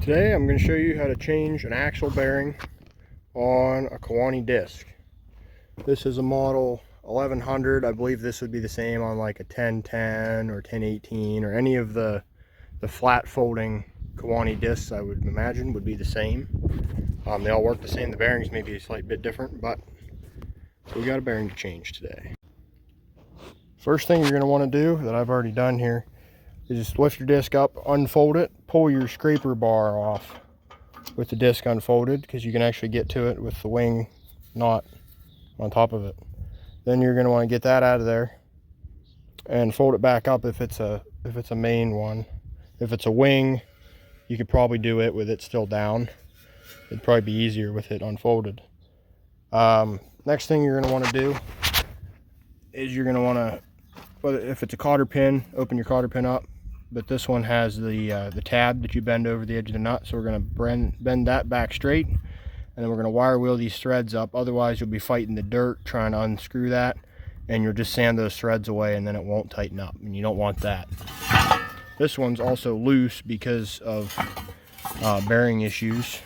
Today I'm going to show you how to change an axle bearing on a Kewanee disc. This is a model 1100. I believe this would be the same on like a 1010 or 1018 or any of the flat folding Kewanee discs. I would imagine would be the same. They all work the same. The bearings may be a slight bit different, but so we got a bearing to change today. First thing you're going to want to do, that I've already done here, is just lift your disc up, unfold it, pull your scraper bar off with the disc unfolded, because you can actually get to it with the wing not on top of it. Then you're going to want to get that out of there and fold it back up if it's a main one. If it's a wing, you could probably do it with it still down. It'd probably be easier with it unfolded. Next thing you're going to want to do is you're going to want to, if it's a cotter pin, open your cotter pin up. But this one has the tab that you bend over the edge of the nut, so we're going to bend that back straight, and then we're going to wire wheel these threads up. Otherwise you'll be fighting the dirt trying to unscrew that, and you'll just sand those threads away, and then it won't tighten up, and you don't want that. This one's also loose because of bearing issues,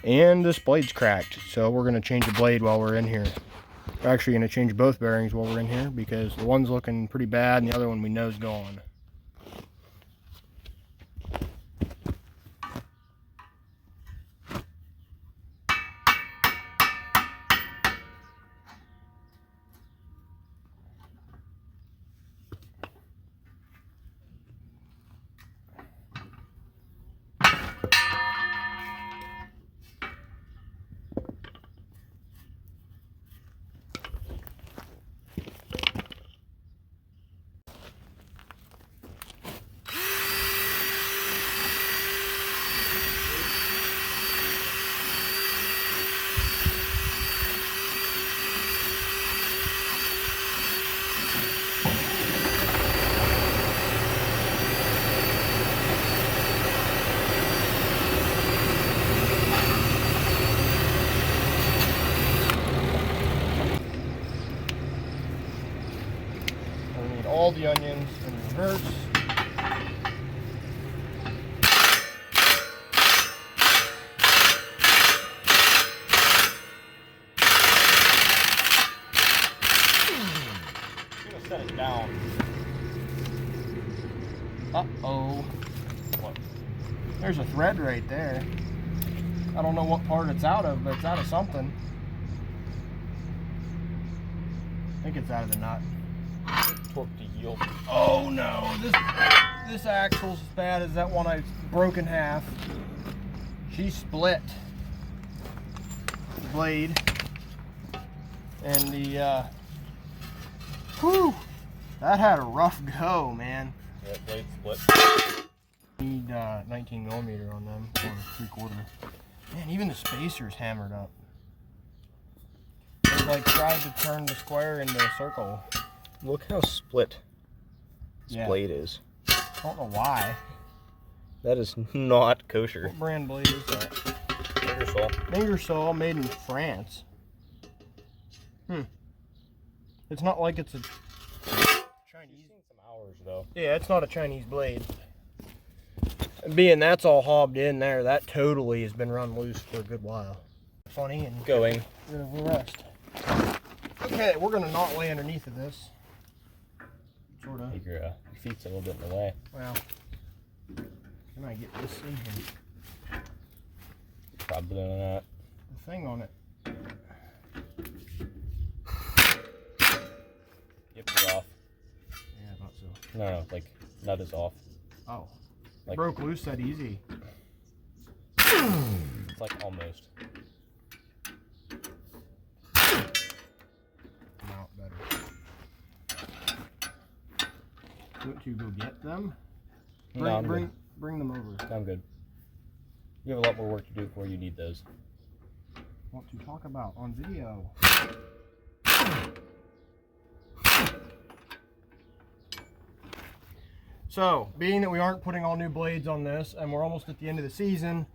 and this blade's cracked, so we're going to change the blade while we're in here. We're actually going to change both bearings while we're in here, because the one's looking pretty bad and the other one we know is gone. All the onions in reverse. I'm gonna set it down. Uh-oh. What? There's a thread right there. I don't know what part it's out of, but it's out of something. I think it's out of the nut. Torque to yield. Oh no, this axle's as bad as that one I broke in half. She split the blade, and the whew, that had a rough go, man. Yeah, blade split. Need 19 millimeter on them, or 3/4. Man, even the spacer's hammered up. It's like tried to turn the square into a circle. Look how split this blade is. I don't know why. That is not kosher. What brand blade is that? Ingersoll. Ingersoll, made in France. It's not like it's a Chinese. Some hours though. Yeah, it's not a Chinese blade. And being that's all hobbed in there, that totally has been run loose for a good while. Funny and going. We're gonna rest. Okay, we're gonna not lay underneath of this. Sort of. Your feet's a little bit in the way. Well, can I get this in here? Probably not. The thing on it. Yep, it's off. Yeah, I thought so. No, like nut is off. Oh, like, it broke loose that easy. It's like almost. Not better. Want to go get them? Bring them over. I'm good. You have a lot more work to do before you need those. What to talk about on video? So, being that we aren't putting all new blades on this, and we're almost at the end of the season,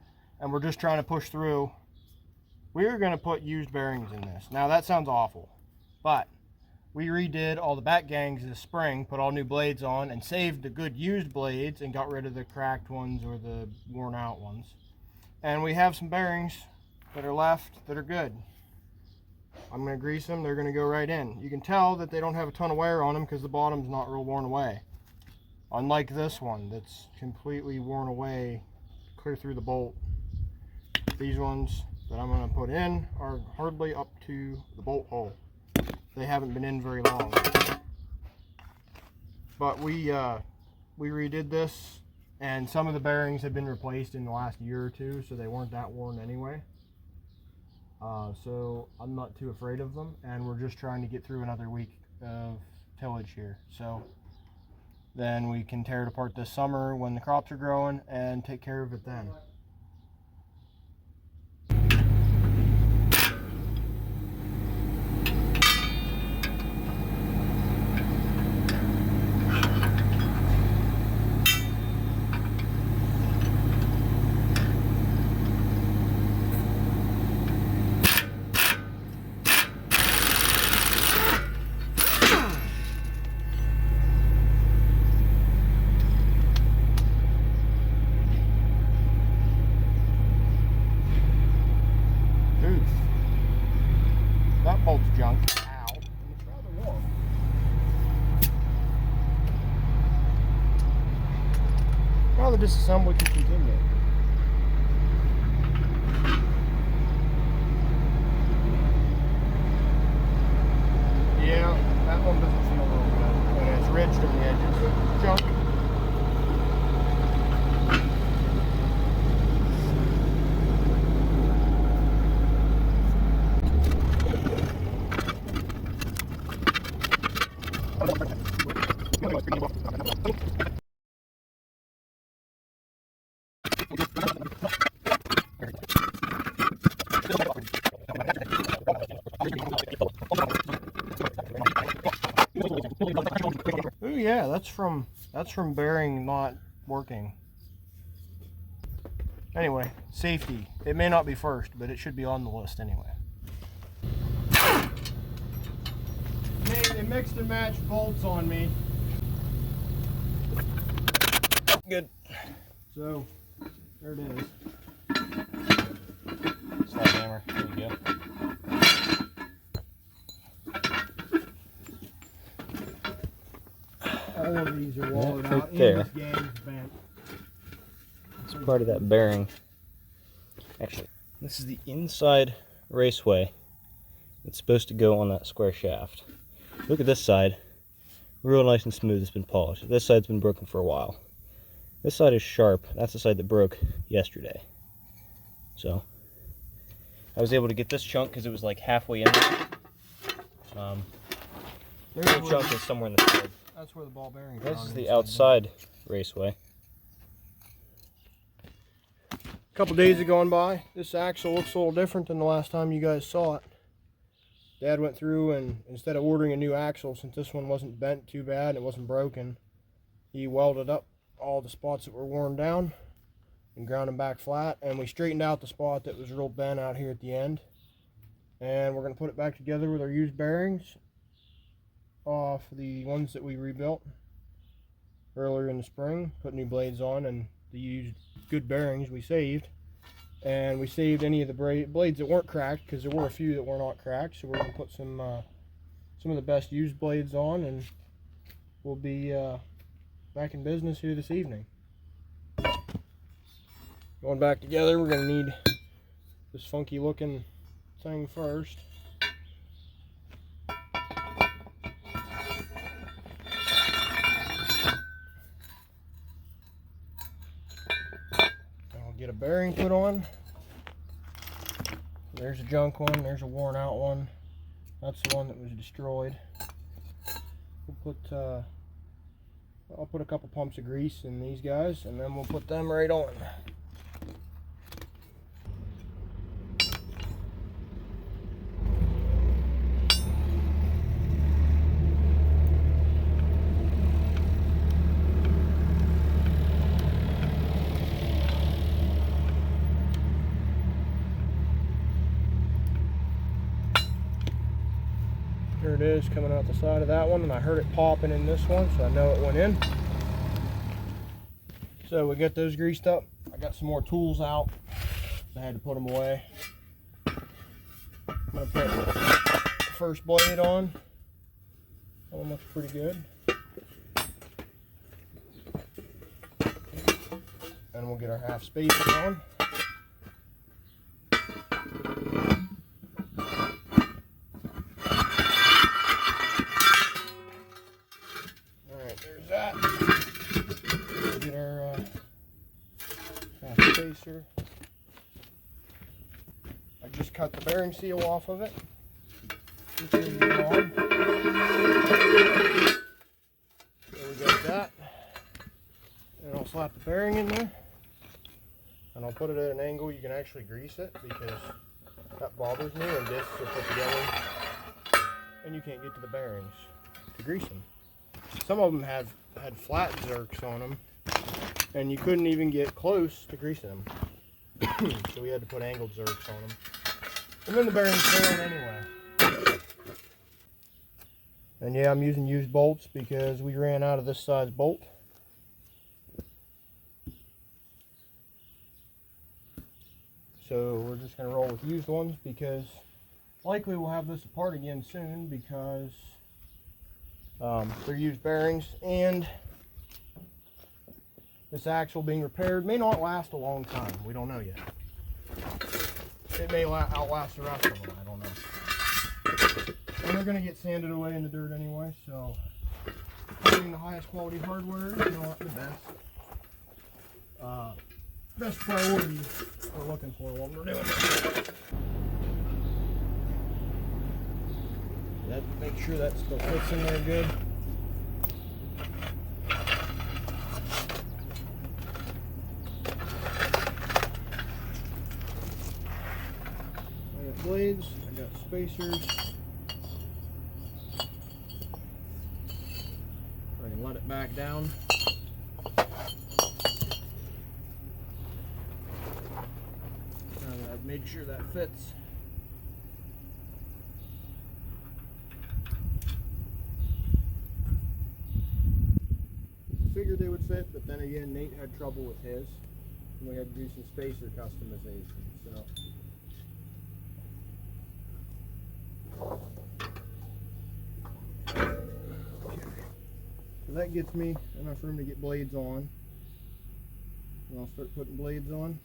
and we're just trying to push through, we're going to put used bearings in this. Now, that sounds awful, but We redid all the back gangs this spring, put all new blades on, and saved the good used blades and got rid of the cracked ones or the worn out ones. And we have some bearings that are left that are good. I'm going to grease them. They're going to go right in. You can tell that they don't have a ton of wear on them because the bottom's not real worn away. Unlike this one that's completely worn away clear through the bolt. These ones that I'm going to put in are hardly up to the bolt hole. They haven't been in very long. But we redid this, and some of the bearings had been replaced in the last year or two, so they weren't that worn anyway. So I'm not too afraid of them, and we're just trying to get through another week of tillage here. So then we can tear it apart this summer when the crops are growing and take care of it then. That bolt's junk. Ow. And it's rather warm. Now the disassembly can continue. Yeah, that one doesn't feel real good. And it's ridged on the edges. Junk. Oh yeah, that's from bearing not working. Anyway, safety. It may not be first, but it should be on the list anyway. Man, they mixed and matched bolts on me. Good. So, there it is. Slide hammer. There you go. All of these are walled Right out, and there. this gang's bent. It's part of that bearing. Actually, this is the inside raceway. It's supposed to go on that square shaft. Look at this side. Real nice and smooth. It's been polished. This side's been broken for a while. This side is sharp. That's the side that broke yesterday. So I was able to get this chunk because it was like halfway in there. The chunk is somewhere in the side. That's where the ball bearing is. This is the outside raceway. A couple days have gone by. This axle looks a little different than the last time you guys saw it. Dad went through and instead of ordering a new axle, since this one wasn't bent too bad and it wasn't broken, he welded up all the spots that were worn down and ground them back flat, and we straightened out the spot that was real bent out here at the end, and we're going to put it back together with our used bearings off the ones that we rebuilt earlier in the spring, put new blades on, and the used good bearings we saved. And we saved any of the blades that weren't cracked, because there were a few that were not cracked. So we're going to put some of the best used blades on, and we'll be back in business here this evening. Going back together, we're going to need this funky looking thing first. Get a bearing put on. There's a junk one, there's a worn out one. That's the one that was destroyed. We'll put I'll put a couple pumps of grease in these guys, and then we'll put them right on. There it it is coming out the side of that one, and I heard it popping in this one, so I know it went in. So we got those greased up. I got some more tools out, so I had to put them away. I'm gonna put the first blade on. That one looks pretty good. And we'll get our half spacer on. Alright, there's that. We'll get our half spacer. I just cut the bearing seal off of it. So we got that. And I'll slap the bearing in there. And I'll put it at an angle you can actually grease it, because that bothers me when discs are put together and you can't get to the bearings to grease them. Some of them had flat zerks on them, and you couldn't even get close to greasing them. So we had to put angled zerks on them. And then the bearings failed anyway. And yeah, I'm using used bolts because we ran out of this size bolt. So we're just going to roll with used ones, because likely we'll have this apart again soon, because they're used bearings, and this axle being repaired may not last a long time. We don't know yet. It may outlast the rest of them. I don't know. And they're going to get sanded away in the dirt anyway, so having the highest quality hardware is not the best priority we're looking for while we're doing this. Make sure that still fits in there good. I got blades, I got spacers. I can let it back down. I've made sure that fits. Figured they would fit, but then again, Nate had trouble with his, and we had to do some spacer customization. So that gets me enough room to get blades on, and I'll start putting blades on.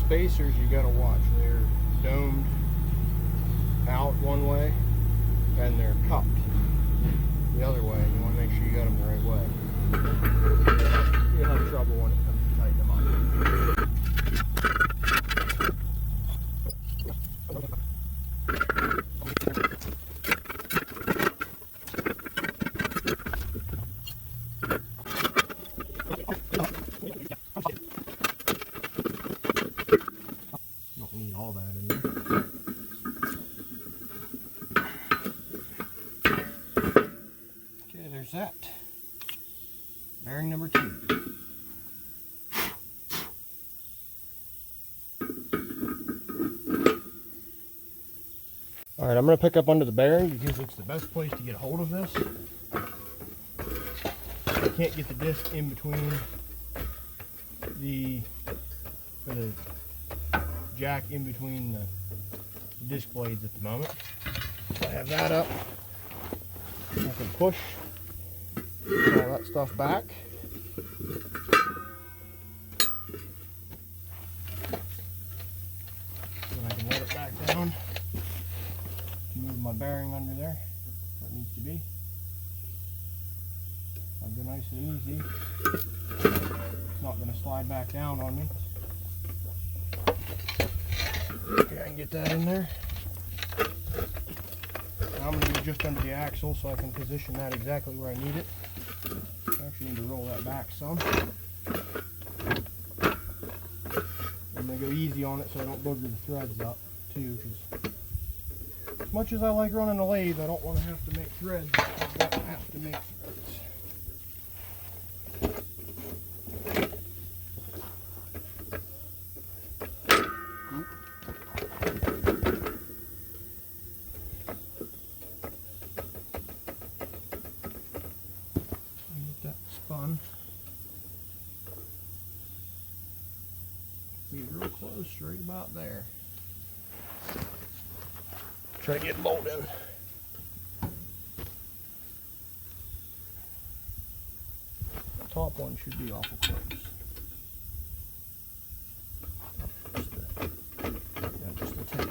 Spacers you gotta watch. They're domed out one way and they're cupped the other way. You want to make sure you got them the right way. You'll have trouble when it comes to tighten them up. Don't need all that in there. Okay, there's that. Bearing number 2. Alright, I'm going to pick up under the bearing because it's the best place to get a hold of this. I can't get the disc in between the jack in between the disc blades at the moment. So I have that up. I can push Put all that stuff back. And I can let it back down to move my bearing under there where it needs to be. I'll go nice and easy. It's not going to slide back down on me. Okay, I can get that in there. Now I'm going to do just under the axle so I can position that exactly where I need it. I actually need to roll that back some. I'm going to go easy on it so I don't booger the threads up too, because as much as I like running a lathe, I don't want to have to make threads. I don't have to make threads. Get that spun. Be real close, right about there. Try to get bolt in. The top one should be awful close. Just the tip.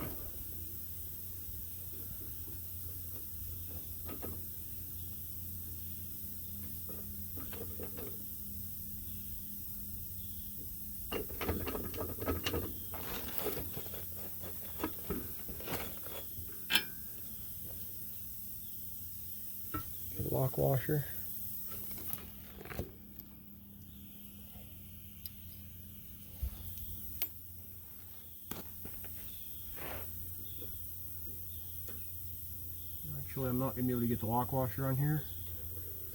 Get a lock washer. Actually, I'm not going to be able to get the lock washer on here,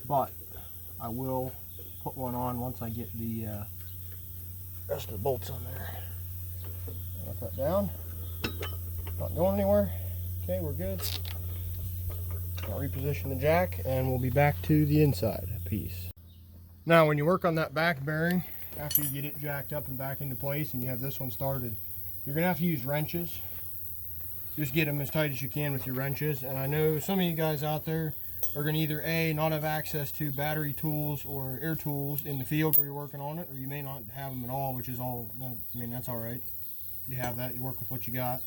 but I will put one on once I get the rest of the bolts on there. Let that down. Not going anywhere. Okay, we're good. I'll reposition the jack and we'll be back to the inside piece. Now, when you work on that back bearing, after you get it jacked up and back into place and you have this one started, you're going to have to use wrenches. Just get them as tight as you can with your wrenches. And I know some of you guys out there are going to either A, not have access to battery tools or air tools in the field where you're working on it, or you may not have them at all, which is all, I mean, that's all right. You have that, you work with what you got.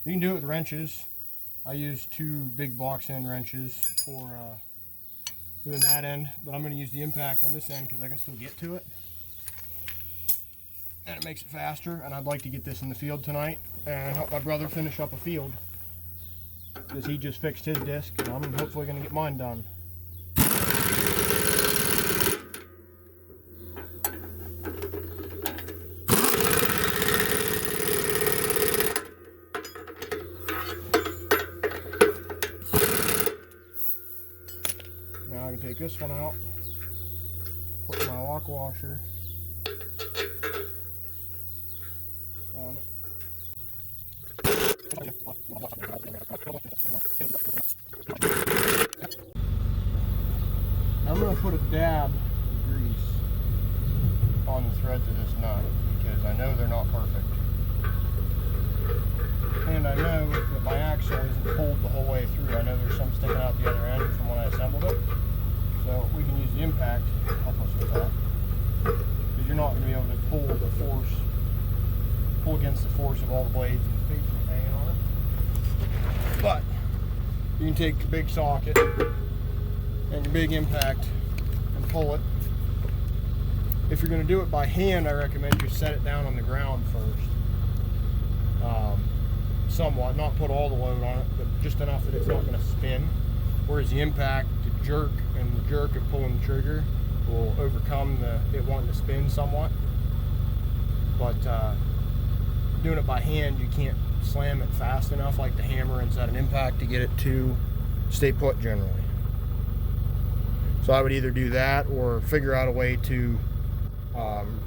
You can do it with wrenches. I use 2 big box end wrenches for doing that end, but I'm going to use the impact on this end because I can still get to it. And it makes it faster, and I'd like to get this in the field tonight and help my brother finish up a field because he just fixed his disc and I'm hopefully going to get mine done. Now I can take this one out, put my lock washer on it. I'm going to put a dab of grease on the threads of this nut because I know they're not perfect. And I know that my axle isn't pulled the whole way through. I know there's some sticking out the other end from when I assembled it. So we can use the impact to help us with that. Because you're not going to be able to pull against the force of all the blades and the pieces hanging on it. But you can take the big socket and your big impact and pull it. If you're going to do it by hand, I recommend you set it down on the ground first. Somewhat, not put all the load on it, but just enough that it's not going to spin. Whereas the impact, the jerk, and the jerk of pulling the trigger will overcome it wanting to spin somewhat. But doing it by hand, you can't slam it fast enough like the hammer inside an impact to get it to stay put generally. So I would either do that or figure out a way to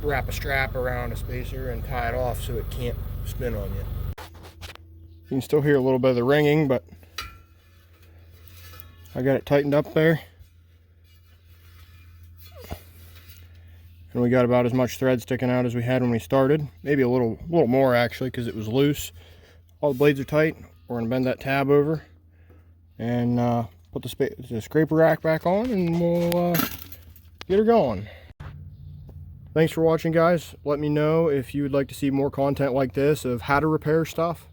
wrap a strap around a spacer and tie it off so it can't spin on you. You can still hear a little bit of the ringing, but I got it tightened up there. And we got about as much thread sticking out as we had when we started. Maybe a little more actually, because it was loose. All the blades are tight. We're gonna bend that tab over and put the scraper rack back on, and we'll get her going. Thanks for watching, guys. Let me know if you would like to see more content like this of how to repair stuff,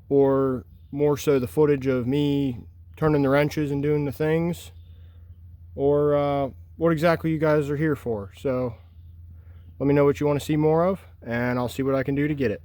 or more so the footage of me turning the wrenches and doing the things, or what exactly you guys are here for. So let me know what you want to see more of, and I'll see what I can do to get it.